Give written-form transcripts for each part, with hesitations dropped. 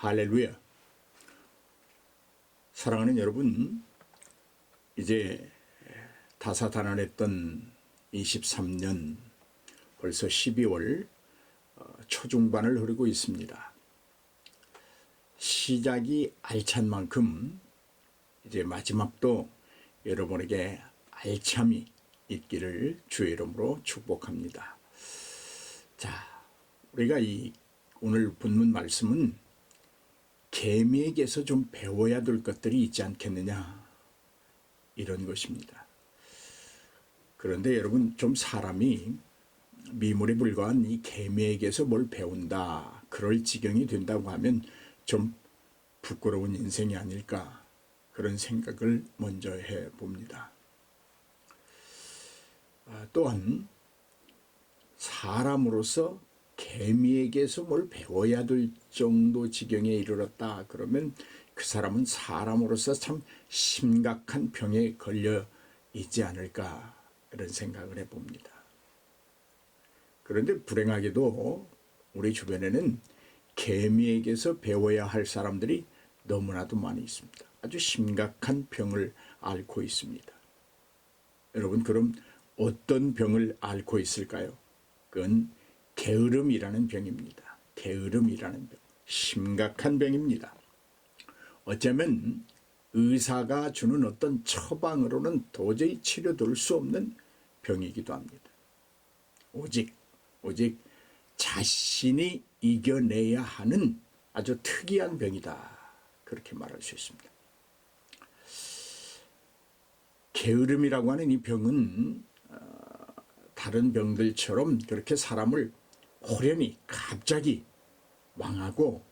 할렐루야. 사랑하는 여러분, 이제 다사다난했던 23년 벌써 12월 초중반을 흐르고 있습니다. 시작이 알찬 만큼 이제 마지막도 여러분에게 알참이 있기를 주의 이름으로 축복합니다. 자, 우리가 오늘 본문 말씀은 개미에게서 좀 배워야 될 것들이 있지 않겠느냐, 이런 것입니다. 그런데 여러분, 좀 사람이 미물에 불과한 이 개미에게서 뭘 배운다, 그럴 지경이 된다고 하면 좀 부끄러운 인생이 아닐까, 그런 생각을 먼저 해봅니다. 또한 사람으로서 개미에게서 뭘 배워야 될 정도 지경에 이르렀다 그러면 그 사람은 사람으로서 참 심각한 병에 걸려 있지 않을까, 이런 생각을 해봅니다. 그런데 불행하게도 우리 주변에는 개미에게서 배워야 할 사람들이 너무나도 많이 있습니다. 아주 심각한 병을 앓고 있습니다. 여러분, 그럼 어떤 병을 앓고 있을까요? 그건 게으름이라는 병입니다. 게으름이라는 병. 심각한 병입니다. 어쩌면 의사가 주는 어떤 처방으로는 도저히 치료될 수 없는 병이기도 합니다. 오직 자신이 이겨내야 하는 아주 특이한 병이다, 그렇게 말할 수 있습니다. 게으름이라고 하는 이 병은 다른 병들처럼 그렇게 사람을 호련히 갑자기 망하고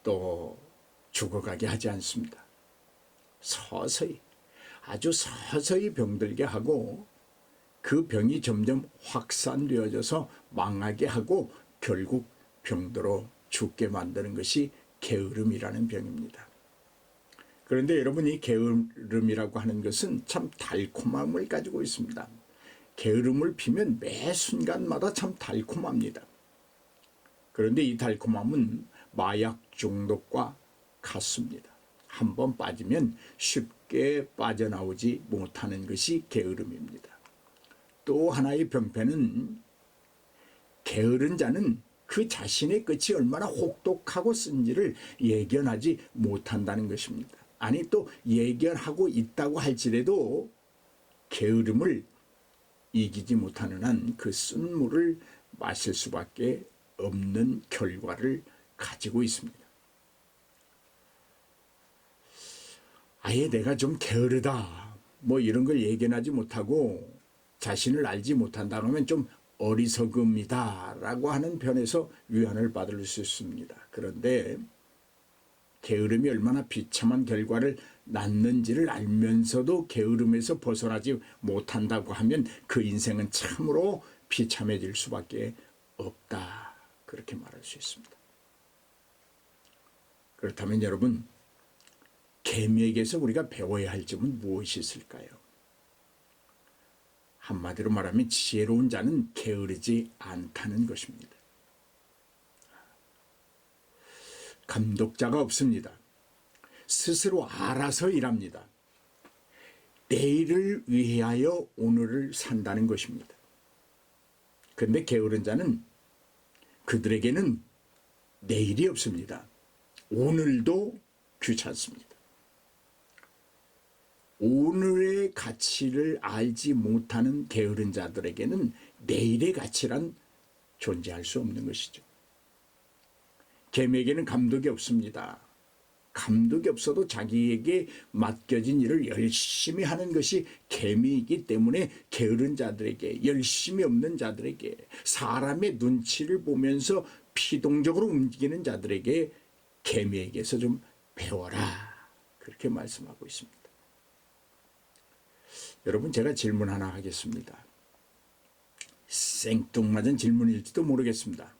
또 죽어가게 하지 않습니다. 서서히, 아주 서서히 병들게 하고 그 병이 점점 확산되어져서 망하게 하고 결국 병들어 죽게 만드는 것이 게으름이라는 병입니다. 그런데 여러분, 이 게으름이라고 하는 것은 참 달콤함을 가지고 있습니다. 게으름을 피면 매 순간마다 참 달콤합니다. 그런데 이 달콤함은 마약 중독과 같습니다. 한번 빠지면 쉽게 빠져나오지 못하는 것이 게으름입니다. 또 하나의 병폐는 게으른 자는 그 자신의 끝이 얼마나 혹독하고 쓴지를 예견하지 못한다는 것입니다. 아니, 또 예견하고 있다고 할지라도 게으름을 이기지 못하는 한 그 쓴물을 마실 수밖에 없는 결과를 가지고 있습니다. 아예 내가 좀 게으르다, 뭐 이런 걸 예견하지 못하고 자신을 알지 못한다 그러면 좀 어리석음이다 라고 하는 편에서 위안을 받을 수 있습니다. 그런데 게으름이 얼마나 비참한 결과를 낳는지를 알면서도 게으름에서 벗어나지 못한다고 하면 그 인생은 참으로 비참해질 수밖에 없다, 그렇게 말할 수 있습니다. 그렇다면 여러분, 개미에게서 우리가 배워야 할 점은 무엇이 있을까요? 한마디로 말하면 지혜로운 자는 게으르지 않다는 것입니다. 감독자가 없습니다. 스스로 알아서 일합니다. 내일을 위하여 오늘을 산다는 것입니다. 그런데 게으른 자는 그들에게는 내일이 없습니다. 오늘도 귀찮습니다. 오늘의 가치를 알지 못하는 게으른 자들에게는 내일의 가치란 존재할 수 없는 것이죠. 개미에게는 감독이 없습니다. 감독이 없어도 자기에게 맡겨진 일을 열심히 하는 것이 개미이기 때문에 게으른 자들에게, 열심히 없는 자들에게, 사람의 눈치를 보면서 피동적으로 움직이는 자들에게 개미에게서 좀 배워라, 그렇게 말씀하고 있습니다. 여러분, 제가 질문 하나 하겠습니다. 생뚱맞은 질문일지도 모르겠습니다.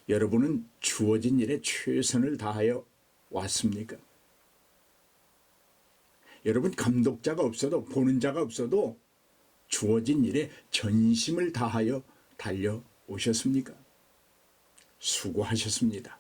여러분은 주어진 일에 최선을 다하여 왔습니까? 여러분, 감독자가 없어도, 보는 자가 없어도 주어진 일에 전심을 다하여 달려오셨습니까? 수고하셨습니다.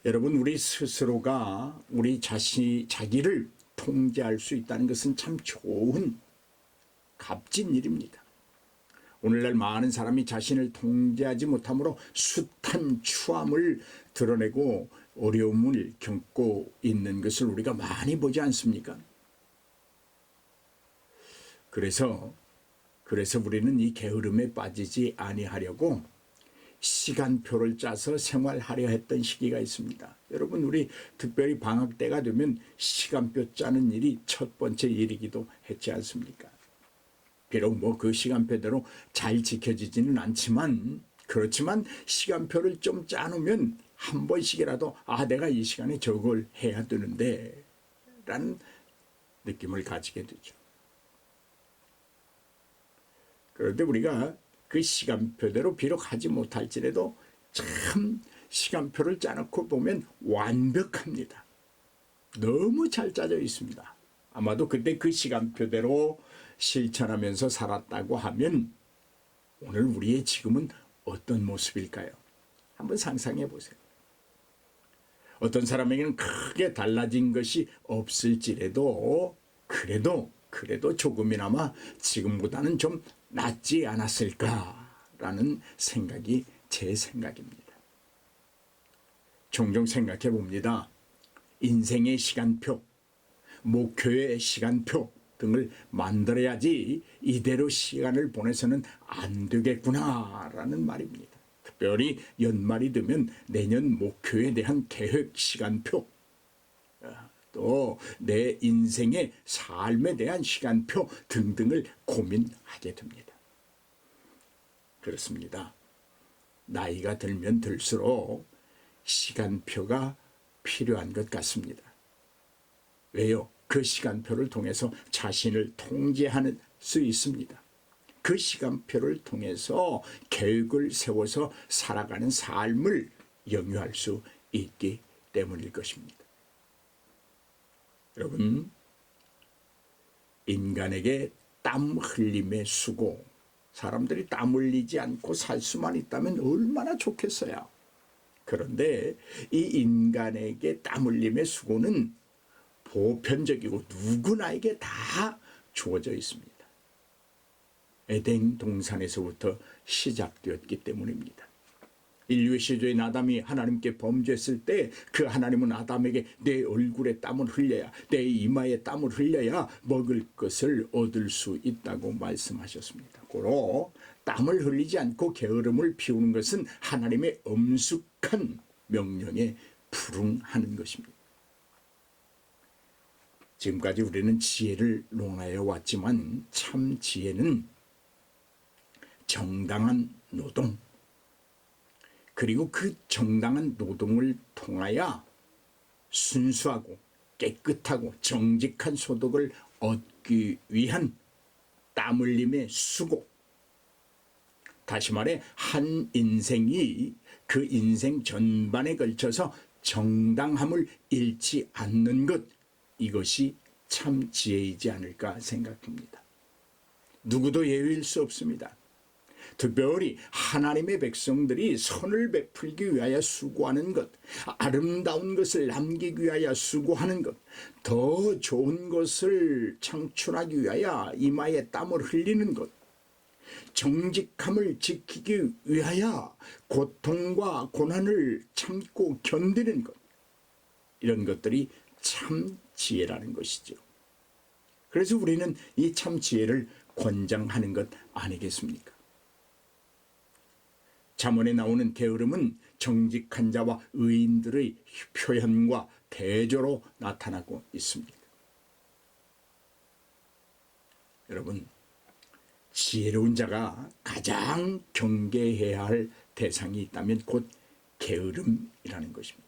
여러분, 우리 스스로가 우리 자기를 통제할 수 있다는 것은 참 좋은 값진 일입니다. 오늘날 많은 사람이 자신을 통제하지 못함으로 숱한 추함을 드러내고 어려움을 겪고 있는 것을 우리가 많이 보지 않습니까? 그래서 우리는 이 게으름에 빠지지 아니하려고 시간표를 짜서 생활하려 했던 시기가 있습니다. 여러분, 우리 특별히 방학 때가 되면 시간표 짜는 일이 첫 번째 일이기도 했지 않습니까? 비록 그 시간표대로 잘 지켜지지는 않지만, 그렇지만 시간표를 좀 짜놓으면 한 번씩이라도 내가 이 시간에 저걸 해야 되는데 라는 느낌을 가지게 되죠. 그런데 우리가 그 시간표대로 비록 하지 못할지라도 참 시간표를 짜놓고 보면 완벽합니다. 너무 잘 짜져 있습니다. 아마도 그때 그 시간표대로 실천하면서 살았다고 하면 오늘 우리의 지금은 어떤 모습일까요? 한번 상상해 보세요. 어떤 사람에게는 크게 달라진 것이 없을지라도 그래도 조금이나마 지금보다는 좀 낫지 않았을까라는 생각이 제 생각입니다. 종종 생각해 봅니다. 인생의 시간표, 목표의 시간표 등을 만들어야지 이대로 시간을 보내서는 안 되겠구나라는 말입니다. 특별히 연말이 되면 내년 목표에 대한 계획 시간표, 또 내 인생의 삶에 대한 시간표 등등을 고민하게 됩니다. 그렇습니다. 나이가 들면 들수록 시간표가 필요한 것 같습니다. 왜요? 그 시간표를 통해서 자신을 통제하는 수 있습니다. 그 시간표를 통해서 계획을 세워서 살아가는 삶을 영유할 수 있기 때문일 것입니다. 여러분, 인간에게 땀 흘림의 수고, 사람들이 땀 흘리지 않고 살 수만 있다면 얼마나 좋겠어요. 그런데 이 인간에게 땀 흘림의 수고는 보편적이고 누구나에게 다 주어져 있습니다. 에덴 동산에서부터 시작되었기 때문입니다. 인류의 시조인 아담이 하나님께 범죄했을 때 그 하나님은 아담에게 내 얼굴에 땀을 흘려야, 내 이마에 땀을 흘려야 먹을 것을 얻을 수 있다고 말씀하셨습니다. 고로 땀을 흘리지 않고 게으름을 피우는 것은 하나님의 엄숙한 명령에 불응하는 것입니다. 지금까지 우리는 지혜를 논하여 왔지만 참 지혜는 정당한 노동, 그리고 그 정당한 노동을 통하여 순수하고 깨끗하고 정직한 소득을 얻기 위한 땀 흘림의 수고, 다시 말해 한 인생이 그 인생 전반에 걸쳐서 정당함을 잃지 않는 것, 이것이 참 지혜이지 않을까 생각합니다. 누구도 예외일 수 없습니다. 특별히 하나님의 백성들이 선을 베풀기 위하여 수고하는 것, 아름다운 것을 남기기 위하여 수고하는 것, 더 좋은 것을 창출하기 위하여 이마에 땀을 흘리는 것, 정직함을 지키기 위하여 고통과 고난을 참고 견디는 것, 이런 것들이 참 지혜라는 것이죠. 그래서 우리는 이 참 지혜를 권장하는 것 아니겠습니까? 잠언에 나오는 게으름은 정직한 자와 의인들의 표현과 대조로 나타나고 있습니다. 여러분, 지혜로운 자가 가장 경계해야 할 대상이 있다면 곧 게으름이라는 것입니다.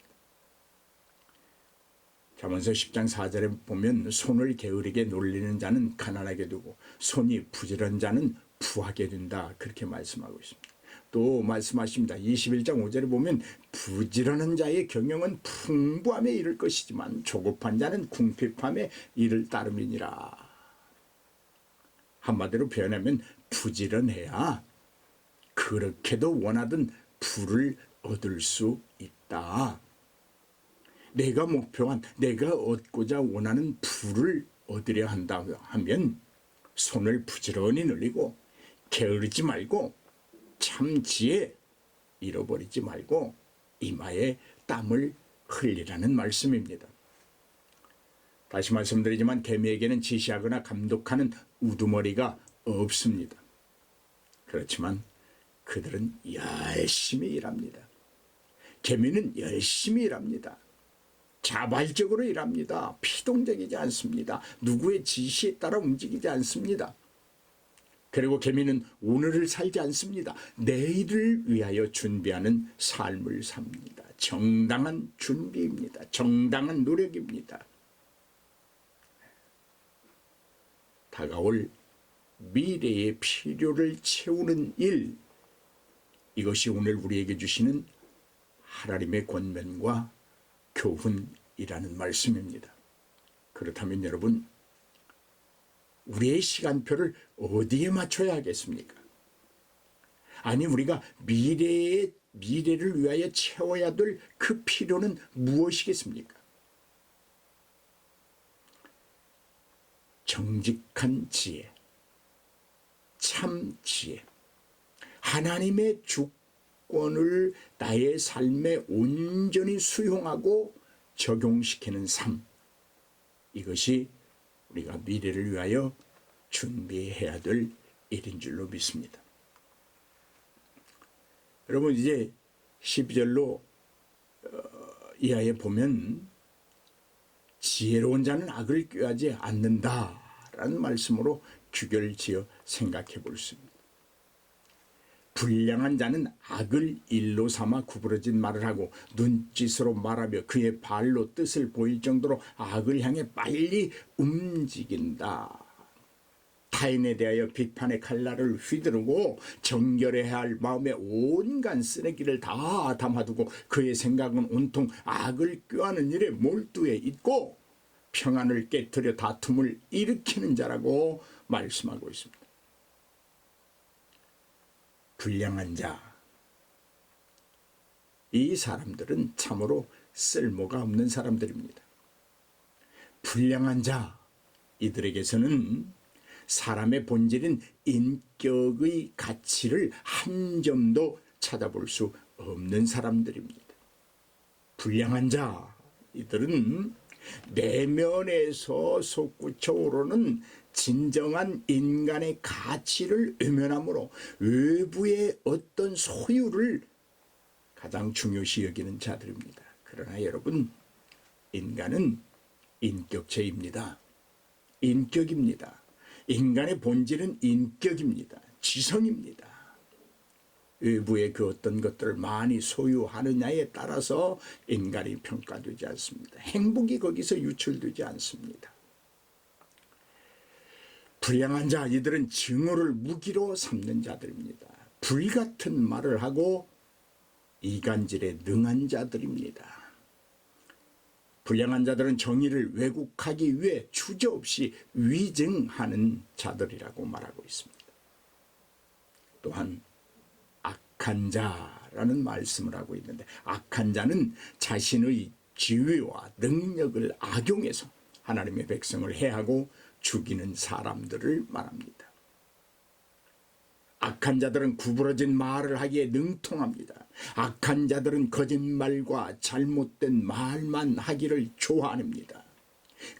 잠언서 10장 4절에 보면 손을 게으르게 놀리는 자는 가난하게 되고 손이 부지런한 자는 부하게 된다, 그렇게 말씀하고 있습니다. 또 말씀하십니다. 21장 5절에 보면 부지런한 자의 경영은 풍부함에 이를 것이지만 조급한 자는 궁핍함에 이를 따름이니라. 한마디로 표현하면 부지런해야 그렇게도 원하던 부를 얻을 수 있다. 내가 목표한, 내가 얻고자 원하는 부를 얻으려 한다 하면 손을 부지런히 늘리고 게으르지 말고 참 지혜 잃어버리지 말고 이마에 땀을 흘리라는 말씀입니다. 다시 말씀드리지만 개미에게는 지시하거나 감독하는 우두머리가 없습니다. 그렇지만 그들은 열심히 일합니다. 개미는 열심히 일합니다. 자발적으로 일합니다. 피동적이지 않습니다. 누구의 지시에 따라 움직이지 않습니다. 그리고 개미는 오늘을 살지 않습니다. 내일을 위하여 준비하는 삶을 삽니다. 정당한 준비입니다. 정당한 노력입니다. 다가올 미래의 필요를 채우는 일, 이것이 오늘 우리에게 주시는 하나님의 권면과 교훈이라는 말씀입니다. 그렇다면 여러분, 우리의 시간표를 어디에 맞춰야 하겠습니까? 아니, 우리가 미래를 위하여 채워야 될 그 필요는 무엇이겠습니까? 정직한 지혜, 참 지혜, 하나님의 주권을 나의 삶에 온전히 수용하고 적용시키는 삶, 이것이 우리가 미래를 위하여 준비해야 될 일인 줄로 믿습니다. 여러분, 이제 12절로 이하에 보면 지혜로운 자는 악을 꾀하지 않는다라는 말씀으로 규결지어 생각해 볼 수 있습니다. 불량한 자는 악을 일로 삼아 구부러진 말을 하고 눈짓으로 말하며 그의 발로 뜻을 보일 정도로 악을 향해 빨리 움직인다. 타인에 대하여 비판의 칼날을 휘두르고 정결해야 할 마음에 온갖 쓰레기를 다 담아두고 그의 생각은 온통 악을 꾀하는 일에 몰두해 있고 평안을 깨트려 다툼을 일으키는 자라고 말씀하고 있습니다. 불량한 자, 이 사람들은 참으로 쓸모가 없는 사람들입니다. 불량한 자, 이들에게서는 사람의 본질인 인격의 가치를 한 점도 찾아볼 수 없는 사람들입니다. 불량한 자, 이들은 내면에서 솟구쳐 오르는 진정한 인간의 가치를 외면하므로 외부의 어떤 소유를 가장 중요시 여기는 자들입니다. 그러나 여러분, 인간은 인격체입니다. 인격입니다. 인간의 본질은 인격입니다. 지성입니다. 외부의 그 어떤 것들을 많이 소유하느냐에 따라서 인간이 평가되지 않습니다. 행복이 거기서 유출되지 않습니다. 불량한 자, 이들은 증오를 무기로 삼는 자들입니다. 불같은 말을 하고 이간질에 능한 자들입니다. 불량한 자들은 정의를 왜곡하기 위해 주저없이 위증하는 자들이라고 말하고 있습니다. 또한 악한 자라는 말씀을 하고 있는데, 악한 자는 자신의 지위와 능력을 악용해서 하나님의 백성을 해하고 죽이는 사람들을 말합니다. 악한 자들은 구부러진 말을 하기에 능통합니다. 악한 자들은 거짓말과 잘못된 말만 하기를 좋아합니다.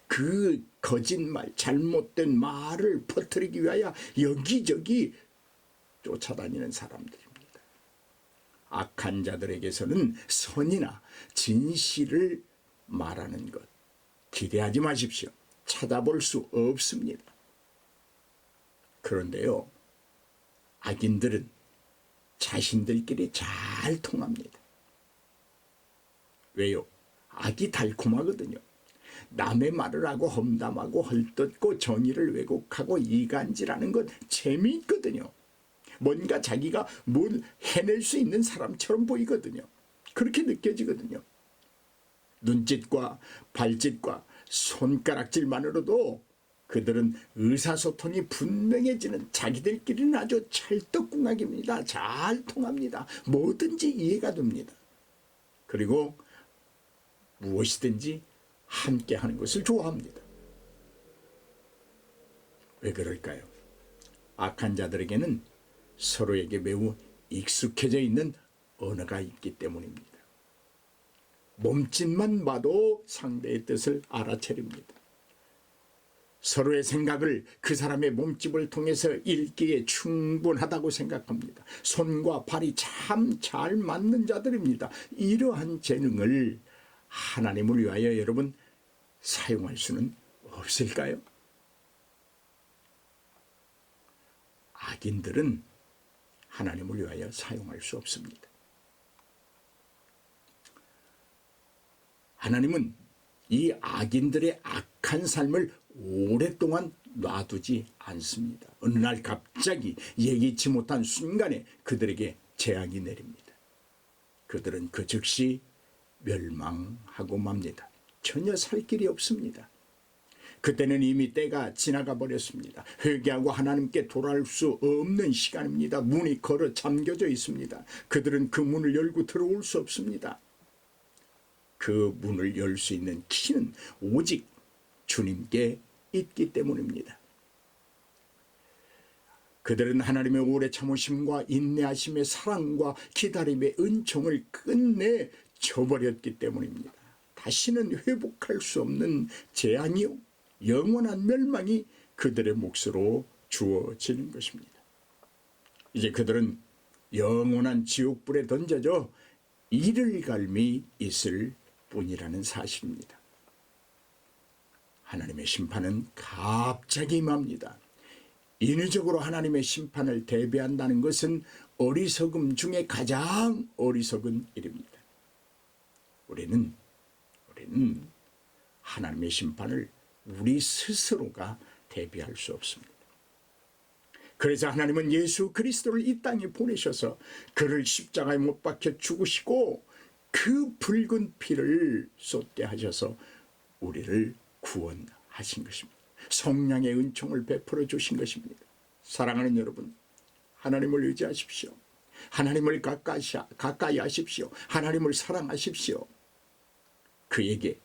그 거짓말, 잘못된 말을 퍼뜨리기 위하여 여기저기 쫓아다니는 사람들입니다. 악한 자들에게서는 선이나 진실을 말하는 것 기대하지 마십시오. 찾아볼 수 없습니다. 그런데요, 악인들은 자신들끼리 잘 통합니다. 왜요? 악이 달콤하거든요. 남의 말을 하고 험담하고 헐뜯고 정의를 왜곡하고 이간질하는 건 재미있거든요. 뭔가 자기가 뭘 해낼 수 있는 사람처럼 보이거든요. 그렇게 느껴지거든요. 눈짓과 발짓과 손가락질만으로도 그들은 의사소통이 분명해지는, 자기들끼리는 아주 찰떡궁합입니다. 잘 통합니다. 뭐든지 이해가 됩니다. 그리고 무엇이든지 함께 하는 것을 좋아합니다. 왜 그럴까요? 악한 자들에게는 서로에게 매우 익숙해져 있는 언어가 있기 때문입니다. 몸짓만 봐도 상대의 뜻을 알아차립니다. 서로의 생각을 그 사람의 몸집을 통해서 읽기에 충분하다고 생각합니다. 손과 발이 참 잘 맞는 자들입니다. 이러한 재능을 하나님을 위하여 여러분 사용할 수는 없을까요? 악인들은 하나님을 위하여 사용할 수 없습니다. 하나님은 이 악인들의 악한 삶을 오랫동안 놔두지 않습니다. 어느 날 갑자기 예기치 못한 순간에 그들에게 재앙이 내립니다. 그들은 그 즉시 멸망하고 맙니다. 전혀 살 길이 없습니다. 그때는 이미 때가 지나가 버렸습니다. 회개하고 하나님께 돌아올 수 없는 시간입니다. 문이 걸어 잠겨져 있습니다. 그들은 그 문을 열고 들어올 수 없습니다. 그 문을 열 수 있는 키는 오직 주님께 있기 때문입니다. 그들은 하나님의 오래 참으심과 인내하심의 사랑과 기다림의 은총을 끝내 저버렸기 때문입니다. 다시는 회복할 수 없는 재앙이요, 영원한 멸망이 그들의 몫으로 주어지는 것입니다. 이제 그들은 영원한 지옥불에 던져져 이를 갈미 있을 뿐이라는 사실입니다. 하나님의 심판은 갑자기 임합니다. 인위적으로 하나님의 심판을 대비한다는 것은 어리석음 중에 가장 어리석은 일입니다. 우리는 하나님의 심판을 우리 스스로가 대비할 수 없습니다. 그래서 하나님은 예수 그리스도를 이 땅에 보내셔서 그를 십자가에 못 박혀 죽으시고 그 붉은 피를 쏟게 하셔서 우리를 구원하신 것입니다. 성령의 은총을 베풀어 주신 것입니다. 사랑하는 여러분, 하나님을 의지하십시오. 하나님을 가까이 하십시오. 하나님을 사랑하십시오. 그에게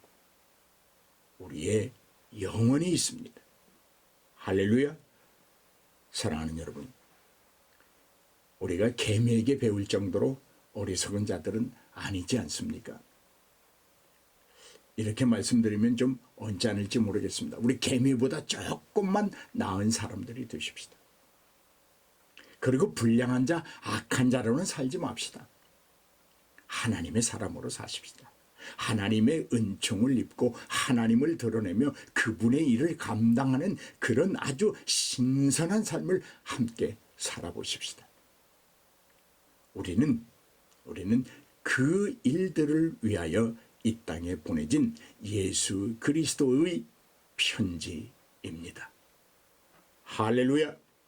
우리의 영원이 있습니다. 할렐루야. 사랑하는 여러분, 우리가 개미에게 배울 정도로 어리석은 자들은 아니지 않습니까? 이렇게 말씀드리면 좀 언짢을지 모르겠습니다. 우리 개미보다 조금만 나은 사람들이 되십시다. 그리고 불량한 자, 악한 자로는 살지 맙시다. 하나님의 사람으로 사십시다. 하나님의 은총을 입고 하나님을 드러내며 그분의 일을 감당하는 그런 아주 신선한 삶을 함께 살아보십시다. 우리는 그 일들을 위하여 이 땅에 보내진 예수 그리스도의 편지입니다. 할렐루야.